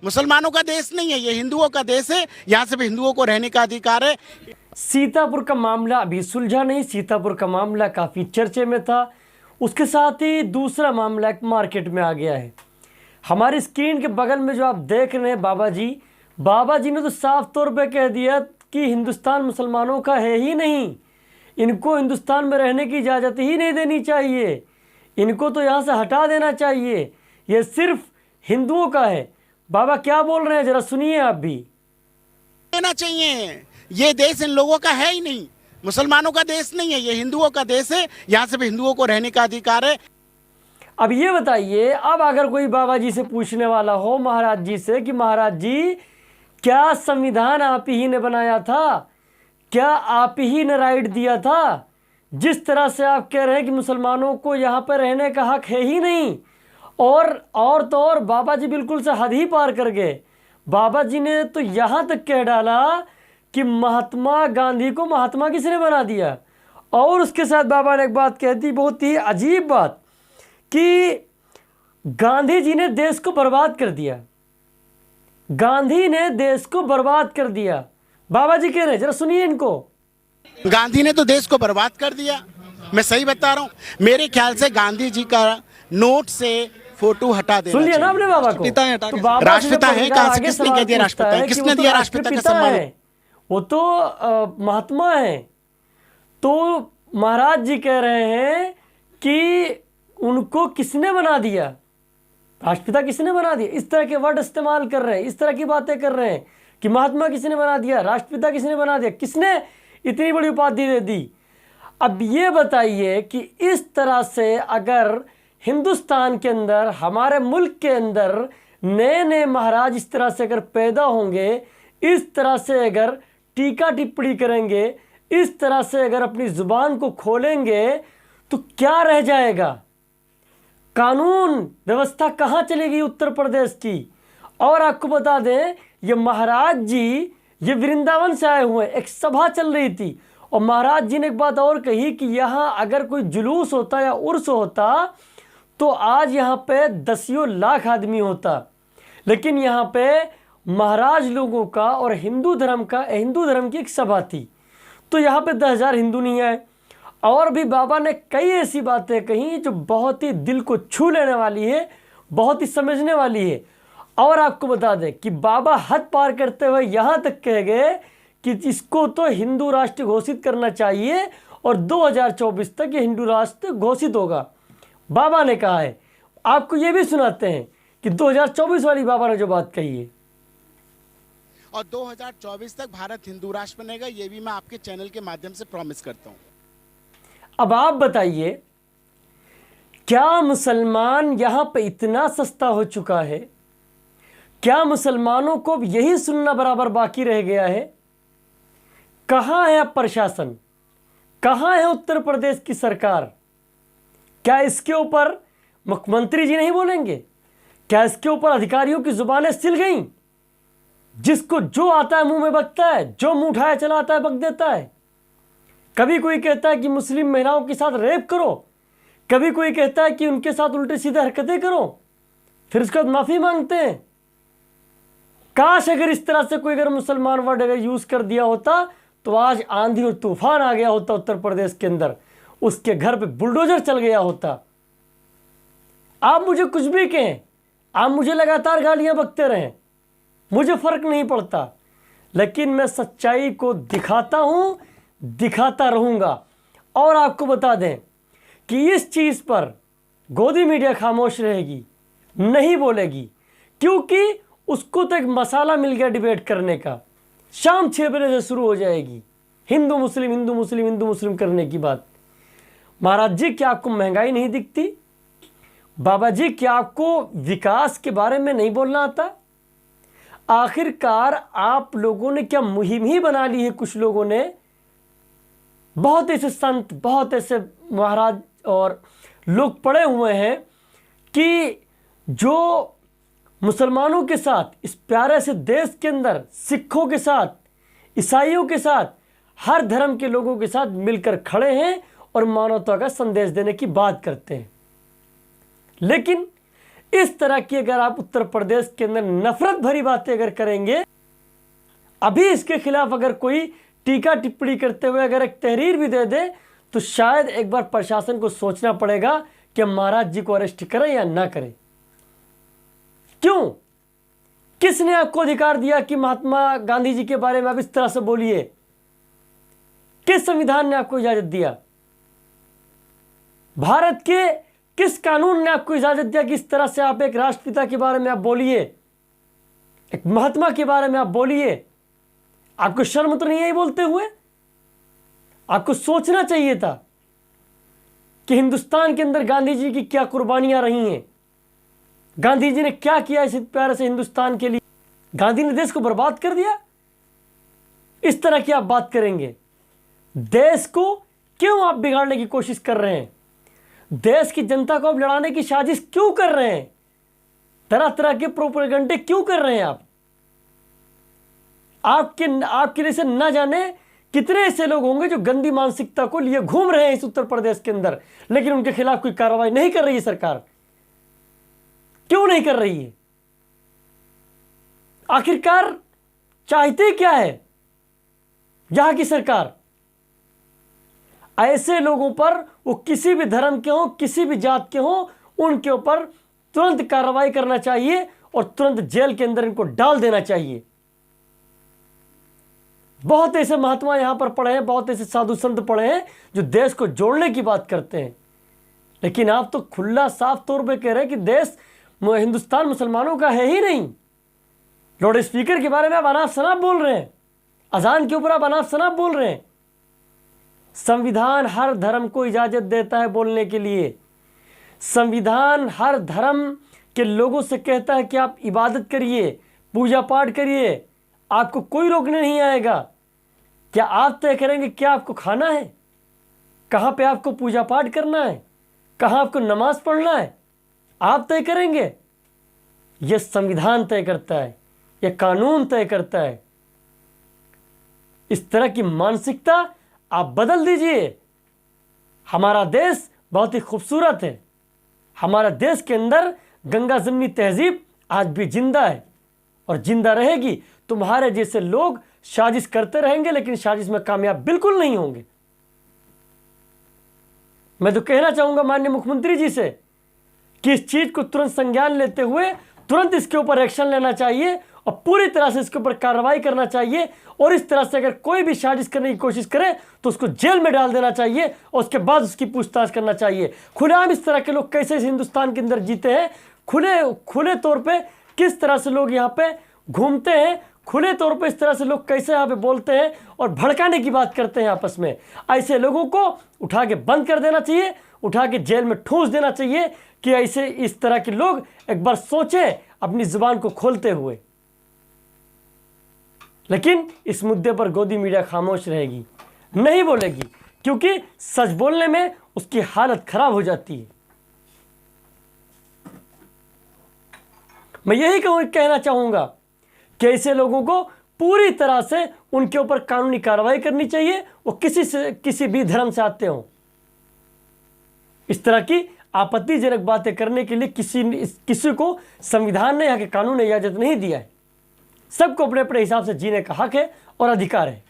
मुसलमानों का देश नहीं है, ये हिंदुओं का देश है। यहाँ सिर्फ हिंदुओं को रहने का अधिकार है। सीतापुर का मामला अभी सुलझा नहीं, सीतापुर का मामला काफ़ी चर्चे में था। उसके साथ ही दूसरा मामला एक मार्केट में आ गया है। हमारी स्क्रीन के बगल में जो आप देख रहे हैं बाबा जी ने तो साफ तौर पे कह दिया कि हिंदुस्तान मुसलमानों का है ही नहीं, इनको हिंदुस्तान में रहने की इजाज़त ही नहीं देनी चाहिए, इनको तो यहाँ से हटा देना चाहिए, ये सिर्फ हिंदुओं का है। बाबा क्या बोल रहे हैं, ज़रा सुनिए आप भी। देना चाहिए, ये देश इन लोगों का है ही नहीं, मुसलमानों का देश नहीं है, ये हिंदुओं का देश है। यहाँ सिर्फ हिंदुओं को रहने का अधिकार है। अब ये बताइए, अब अगर कोई बाबा जी से पूछने वाला हो, महाराज जी से, कि महाराज जी क्या संविधान आप ही ने बनाया था, क्या आप ही ने राइट दिया था, जिस तरह से आप कह रहे हैं कि मुसलमानों को यहाँ पर रहने का हक है ही नहीं, और तो और बाबा जी बिल्कुल से हद ही पार कर गए। बाबा जी ने तो यहाँ तक कह डाला कि महात्मा गांधी को महात्मा किसने बना दिया। और उसके साथ बाबा ने एक बात कह दी, बहुत ही अजीब बात, कि गांधी जी ने देश को बर्बाद कर दिया, गांधी ने देश को बर्बाद कर दिया। बाबा जी कह रहे हैं, जरा सुनिए इनको। गांधी ने तो देश को बर्बाद कर दिया, मैं सही बता रहा हूँ। मेरे ख्याल से गांधी जी का नोट से फोटो हटा देना सुन लिया ना अपने बाबा को। तो बाबा राष्ट्रपिता है, कहाँ से किसने कह दिया राष्ट्रपिता है, किसने दिया राष्ट्रपिता का सम्मान? वो तो महात्मा है। तो महाराज जी कह रहे हैं कि उनको किसने बना दिया, राष्ट्रपिता किसने बना दिया। इस तरह के वर्ड इस्तेमाल कर रहे हैं, इस तरह की बातें कर रहे हैं कि महात्मा किसने बना दिया, राष्ट्रपिता किसने बना दिया, किसने इतनी बड़ी उपाधि दे दी। अब ये बताइए कि इस तरह से अगर हिंदुस्तान के अंदर, हमारे मुल्क के अंदर नए नए महाराज इस तरह से अगर पैदा होंगे, इस तरह से अगर टीका टिप्पणी करेंगे, इस तरह से अगर अपनी ज़ुबान को खोलेंगे, तो क्या रह जाएगा, कानून व्यवस्था कहाँ चलेगी उत्तर प्रदेश की। और आपको बता दें, ये महाराज जी ये वृंदावन से आए हुए, एक सभा चल रही थी और महाराज जी ने एक बात और कही कि यहाँ अगर कोई जुलूस होता या उर्स होता तो आज यहाँ पे दसियों लाख आदमी होता, लेकिन यहाँ पे महाराज लोगों का और हिंदू धर्म की एक सभा थी, तो यहाँ पे 10,000 हिंदू नहीं आए। और भी बाबा ने कई ऐसी बातें कही जो बहुत ही दिल को छू लेने वाली है, बहुत ही समझने वाली है। और आपको बता दें कि बाबा हद पार करते हुए यहाँ तक कह गए कि इसको तो हिंदू राष्ट्र घोषित करना चाहिए और 2024 तक ये हिंदू राष्ट्र घोषित होगा, बाबा ने कहा है। आपको ये भी सुनाते हैं कि 2024 वाली बाबा ने जो बात कही है, और 2024 तक भारत हिंदू राष्ट्र बनेगा, ये भी मैं आपके चैनल के माध्यम से प्रॉमिस करता हूँ। अब आप बताइए, क्या मुसलमान यहाँ पे इतना सस्ता हो चुका है, क्या मुसलमानों को अब यही सुनना बराबर बाकी रह गया है? कहाँ है अब प्रशासन, कहाँ है उत्तर प्रदेश की सरकार? क्या इसके ऊपर मुख्यमंत्री जी नहीं बोलेंगे? क्या इसके ऊपर अधिकारियों की जुबानें सिल गईं? जिसको जो आता है मुंह में बकता है, जो मुंह उठाया चला आता है बक देता है। कभी कोई कहता है कि मुस्लिम महिलाओं के साथ रेप करो, कभी कोई कहता है कि उनके साथ उल्टे सीधे हरकतें करो, फिर उसके बाद माफ़ी मांगते हैं। काश अगर इस तरह से कोई अगर मुसलमान वर्ड अगर यूज़ कर दिया होता तो आज आंधी और तूफान आ गया होता उत्तर प्रदेश के अंदर, उसके घर पे बुलडोजर चल गया होता। आप मुझे कुछ भी कहें, आप मुझे लगातार गालियां बकते रहें, मुझे फ़र्क नहीं पड़ता, लेकिन मैं सच्चाई को दिखाता हूं, दिखाता रहूंगा। और आपको बता दें कि इस चीज़ पर गोदी मीडिया खामोश रहेगी, नहीं बोलेगी, क्योंकि उसको तो एक मसाला मिल गया डिबेट करने का। शाम 6 बजे से शुरू हो जाएगी हिंदू मुस्लिम हिंदू मुस्लिम हिंदू मुस्लिम करने की बात। महाराज जी, क्या आपको महंगाई नहीं दिखती? बाबा जी, क्या आपको विकास के बारे में नहीं बोलना आता? आखिरकार आप लोगों ने क्या मुहिम ही बना ली है? कुछ लोगों ने, बहुत ऐसे संत, बहुत ऐसे महाराज और लोग पड़े हुए हैं कि जो मुसलमानों के साथ, इस प्यारे से देश के अंदर सिखों के साथ, ईसाइयों के साथ, हर धर्म के लोगों के साथ मिलकर खड़े हैं और मानवता का संदेश देने की बात करते हैं। लेकिन इस तरह की अगर आप उत्तर प्रदेश के अंदर नफरत भरी बातें अगर करेंगे, अभी इसके खिलाफ अगर कोई टीका टिप्पणी करते हुए अगर एक तहरीर भी दे दे, तो शायद एक बार प्रशासन को सोचना पड़ेगा कि महाराज जी को अरेस्ट करें या ना करें। क्यों? किसने आपको अधिकार दिया कि महात्मा गांधी जी के बारे में आप इस तरह से बोलिए? किस संविधान ने आपको इजाजत दिया? भारत के किस कानून ने आपको इजाजत दिया कि इस तरह से आप एक राष्ट्रपिता के बारे में आप बोलिए, एक महात्मा के बारे में आप बोलिए? आपको शर्म तो नहीं आई बोलते हुए? आपको सोचना चाहिए था कि हिंदुस्तान के अंदर गांधी जी की क्या कुर्बानियां रही हैं, गांधी जी ने क्या किया इस प्यारे से हिंदुस्तान के लिए। गांधी ने देश को बर्बाद कर दिया। इस तरह की आप बात करेंगे? देश को क्यों आप बिगाड़ने की कोशिश कर रहे हैं? देश की जनता को आप लड़ाने की साजिश क्यों कर रहे हैं? तरह तरह के प्रोपेगेंडे क्यों कर रहे हैं आप? आपके लिए से न जाने कितने ऐसे लोग होंगे जो गंदी मानसिकता को लिए घूम रहे हैं इस उत्तर प्रदेश के अंदर, लेकिन उनके खिलाफ कोई कार्रवाई नहीं कर रही है सरकार। क्यों नहीं कर रही है? आखिरकार चाहते क्या है यहां की सरकार? ऐसे लोगों पर, वो किसी भी धर्म के हो, किसी भी जात के हो, उनके ऊपर तुरंत कार्रवाई करना चाहिए और तुरंत जेल के अंदर इनको डाल देना चाहिए। बहुत ऐसे महात्मा यहां पर पड़े हैं, बहुत ऐसे साधु संत पड़े हैं जो देश को जोड़ने की बात करते हैं, लेकिन आप तो खुला साफ तौर पे कह रहे हैं कि देश हिंदुस्तान मुसलमानों का है ही नहीं। लाउड स्पीकर के बारे में आप अनाप शनाप बोल रहे हैं, अजान के ऊपर आप अनाप शनाप बोल रहे हैं। संविधान हर धर्म को इजाजत देता है बोलने के लिए। संविधान हर धर्म के लोगों से कहता है कि आप इबादत करिए, पूजा पाठ करिए, आपको कोई रोकने नहीं आएगा। क्या आप तय करेंगे क्या आपको खाना है, कहां पे आपको पूजा पाठ करना है, कहां आपको नमाज पढ़ना है? आप तय करेंगे? यह संविधान तय करता है, यह कानून तय करता है। इस तरह की मानसिकता आप बदल दीजिए। हमारा देश बहुत ही खूबसूरत है। हमारा देश के अंदर गंगा जमनी तहजीब आज भी जिंदा है और जिंदा रहेगी। तुम्हारे जैसे लोग साजिश करते रहेंगे, लेकिन साजिश में कामयाब बिल्कुल नहीं होंगे। मैं तो कहना चाहूंगा माननीय मुख्यमंत्री जी से कि इस चीज को तुरंत संज्ञान लेते हुए तुरंत इसके ऊपर एक्शन लेना चाहिए और पूरी तरह से इसके ऊपर कार्रवाई करना चाहिए। और इस तरह से अगर कोई भी साजिश करने की कोशिश करे तो उसको जेल में डाल देना चाहिए और उसके बाद उसकी पूछताछ करना चाहिए। खुलेआम इस तरह के लोग कैसे इस हिंदुस्तान के अंदर जीते हैं, खुले तौर पे किस तरह से लोग यहाँ पे घूमते हैं, खुले तौर पे इस तरह से लोग कैसे यहाँ पे बोलते हैं और भड़काने की बात करते हैं आपस में। ऐसे लोगों को उठा के बंद कर देना चाहिए, उठा के जेल में ठूंस देना चाहिए कि ऐसे इस तरह के लोग एक बार सोचें अपनी जुबान को खोलते हुए। लेकिन इस मुद्दे पर गोदी मीडिया खामोश रहेगी, नहीं बोलेगी, क्योंकि सच बोलने में उसकी हालत खराब हो जाती है। मैं यही कहना चाहूंगा कि ऐसे लोगों को पूरी तरह से उनके ऊपर कानूनी कार्रवाई करनी चाहिए, वो किसी भी धर्म से आते हों। इस तरह की आपत्तिजनक बातें करने के लिए किसी को संविधान ने, यहाँ के कानून ने इजाजत नहीं दिया है। सबको अपने अपने हिसाब से जीने का हक है और अधिकार है।